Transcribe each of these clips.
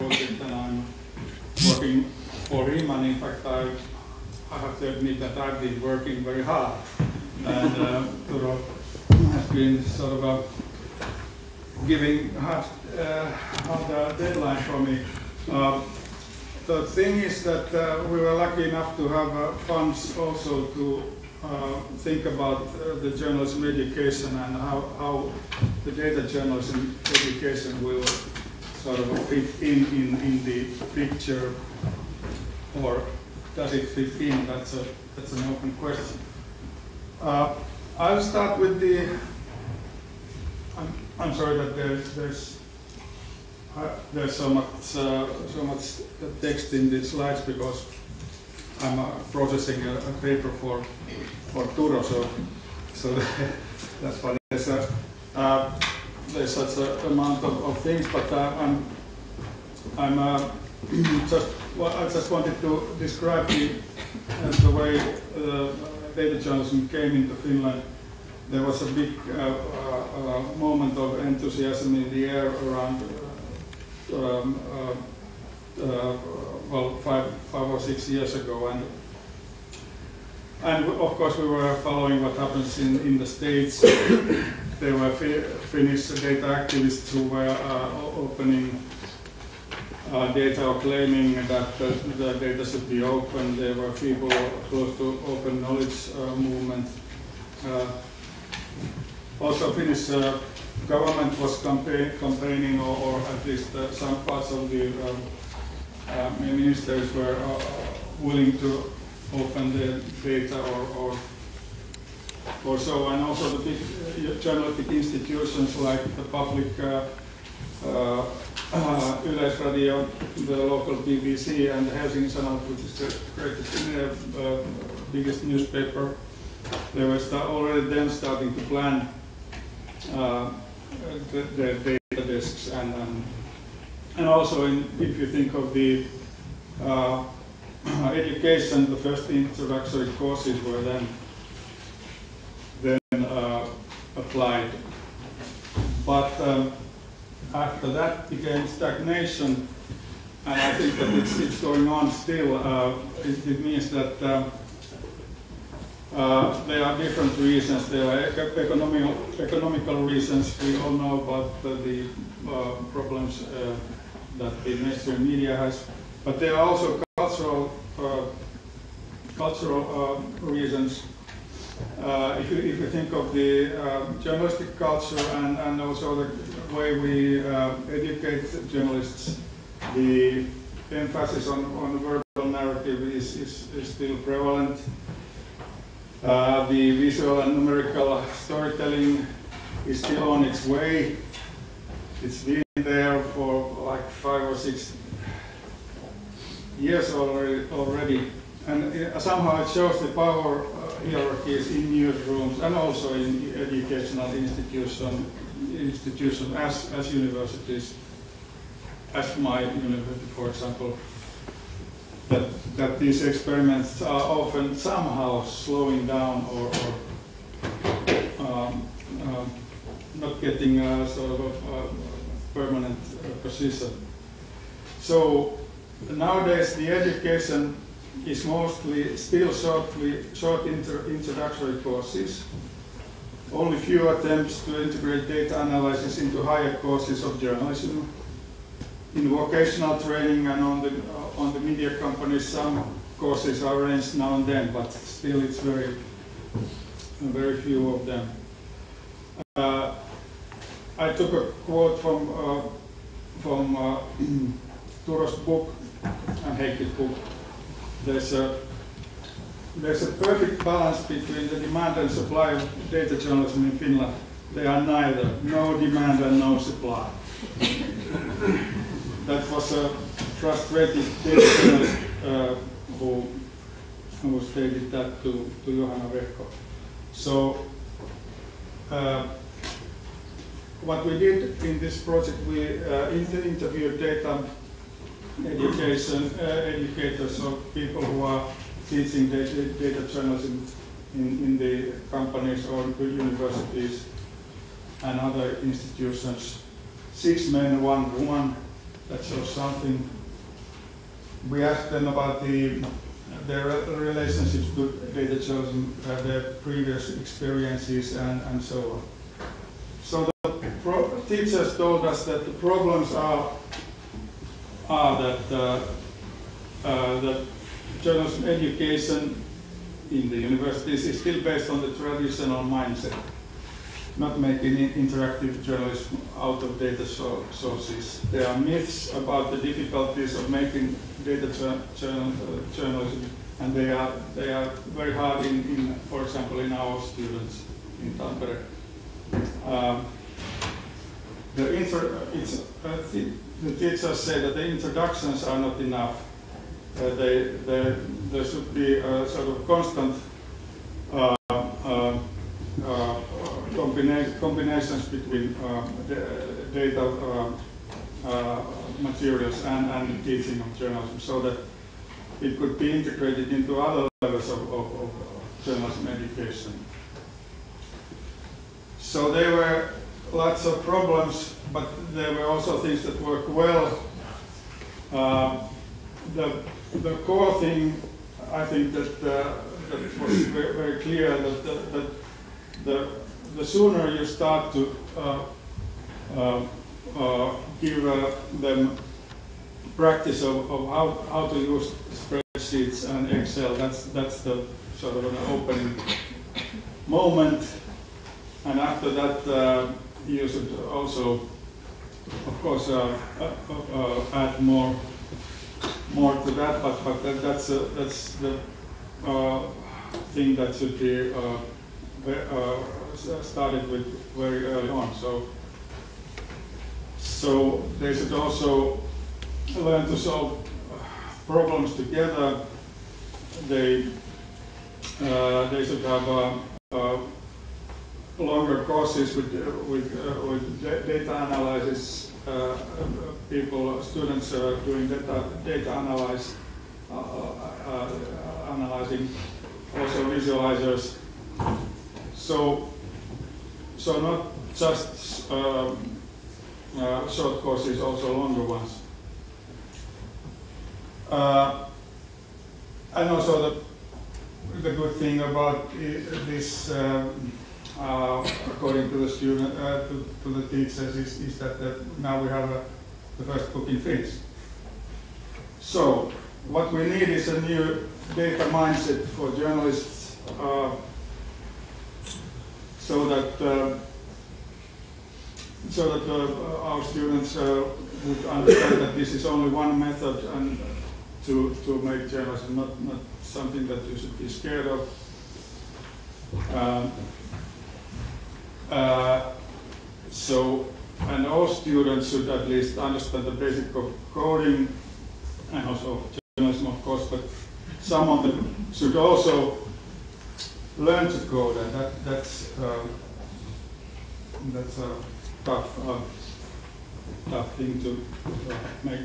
project, and I'm working for him. And in fact, I have to admit that I've been working very hard, and Turo has been sort of giving hard deadline for me. The thing is that we were lucky enough to have funds also to think about the journalism education and how the data journalism education will sort of fit in the picture, or does it fit in? That's an open question. I'll start with the. I'm sorry that there's so much text in the slides because I'm processing a paper for Turo, so that's why there's such an amount of things. But I just wanted to describe the way data journalism came into Finland. There was a big moment of enthusiasm in the air around well, five or 6 years ago, and of course we were following what happens in the States. There were Finnish data activists who were opening data or claiming that the data should be open. There were people close to open knowledge movement. Also, Finnish government was campaigning, or at least some parts of the ministers were willing to open the data or so, and also the big journalistic institutions like the public Yleisradio, the local BBC, and the Helsinki Sanomat, which is the biggest newspaper. They were already then starting to plan the data desks, and also if you think of the education, the first introductory courses were then applied. But after that became stagnation, and I think that it's going on still. It means that there are different reasons. There are economical reasons. We all know about the problems that the mainstream media has, but there are also cultural reasons. If you think of the journalistic culture and also the way we educate journalists, the emphasis on verbal narrative is still prevalent. The visual and numerical storytelling is still on its way. It's been there for like 5 or 6 years already. And somehow it shows the power hierarchies in newsrooms and also in educational institutions as universities, as my university, for example, that these experiments are often somehow slowing down or not getting sort of a permanent position. So nowadays the education is mostly still short introductory courses. Only few attempts to integrate data analysis into higher courses of journalism. In vocational training and on the media companies, some courses are arranged now and then, but still it's very few of them. I took a quote from Turo's book and Heikki's book. There's a perfect balance between the demand and supply of data journalism in Finland. They are neither, no demand and no supply. That was a frustrated data journalist who stated that to Johanna Verkko. So what we did in this project, we interviewed data educators, so people who are teaching data journalism in the companies or universities and other institutions. 6 men, 1 woman, that shows something. We asked them about their relationships to data journalism, their previous experiences, and so on. So the teachers told us that the problems are that journalism education in the universities is still based on the traditional mindset, not making interactive journalism out of data sources. There are myths about the difficulties of making data journalism, and they are very hard for example, in our students in Tampere. The teachers say that the introductions are not enough. There should be a sort of constant combinations between data materials and teaching of journalism, so that it could be integrated into other levels of journalism education. So there were lots of problems, but there were also things that worked well. The core thing, I think that was very clear, that the sooner you start to give them practice of how to use spreadsheets and Excel, that's the sort of an opening moment. And after that, you should also, of course, add more to that. But that's the thing that should be started with very early on. So they should also learn to solve problems together. They should have longer courses with data analysis, students doing data analyzing, also visualizers. So not just short courses, also longer ones. And also the good thing about this, according to the student, to the teachers, is that now we have the first book in Finnish. So what we need is a new data mindset for journalists, so that our students would understand that this is only one method and to make journalism, not something that you should be scared of. And all students should at least understand the basic of coding, and also journalism, of course, but some of them should also learn to code, and that's a tough thing to make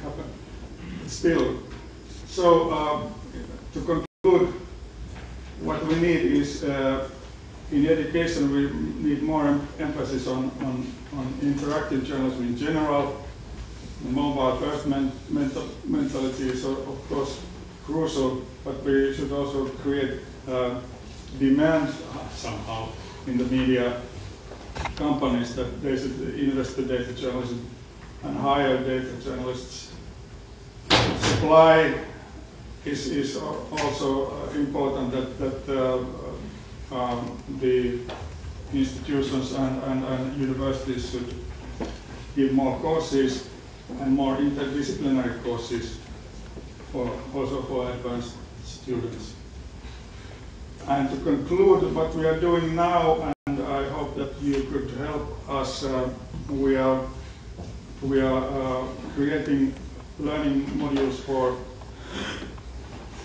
happen. Still, so to conclude, what we need is in education we need more emphasis on interactive journalism in general. The mobile first mentality is of course crucial, but we should also create demand somehow in the media companies that they should invest in data journalism and hire data journalists. Supply is also important, that the institutions and universities should give more courses and more interdisciplinary courses also for advanced students. And to conclude what we are doing now, and I hope that you could help us, we are creating learning modules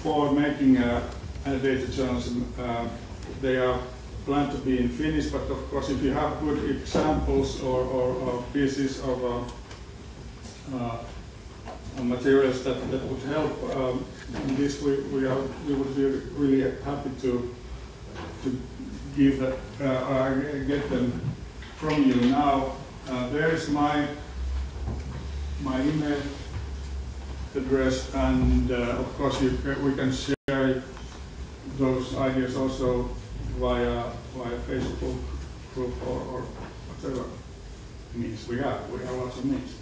for making a data journalism. They are planned to be in Finnish, but of course if you have good examples or pieces of materials that would help in this, we would be really happy to give that, get them from you now. There is my my email address, and of course we can share those ideas also via Facebook group or whatever means we have. We have lots of means.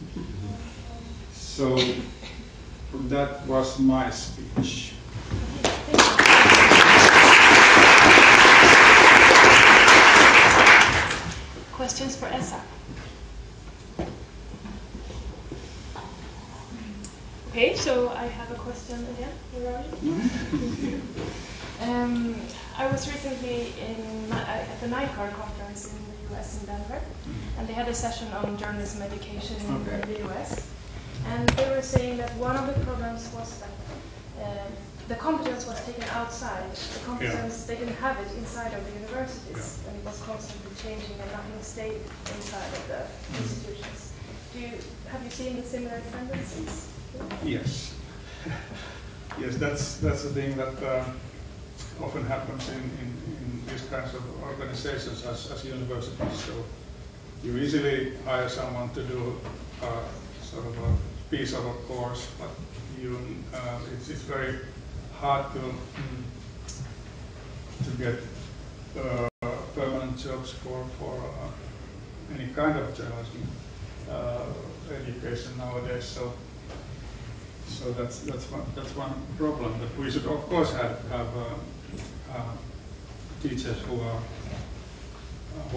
So that was my speech. Questions for Esa? Okay, so I have a question again. Where are you? I was recently at the NICAR conference in the US in Denver, and they had a session on journalism education in the US. And they were saying that one of the problems was that the competence was taken outside. The competence, they didn't have it inside of the universities, and it was constantly changing and nothing stayed inside of the institutions. Have you seen the similar tendencies? Yes. Yes, that's the thing that often happens in these kinds of organizations as universities. So you easily hire someone to do sort of a piece of a course, but it's very hard to get permanent jobs for any kind of journalism education nowadays. So that's one problem. But we should of course have teachers who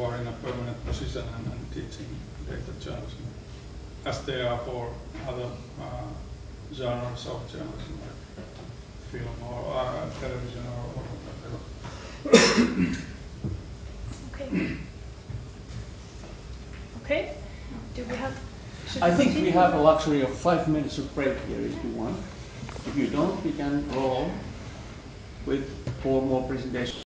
are in a permanent position and teaching data journalism, as they are for other genres of journalism, like film or television or whatever. Okay. Okay. Do we have? I think we have a luxury of 5 minutes of break here if you want. If you don't, we can roll with 4 more presentations.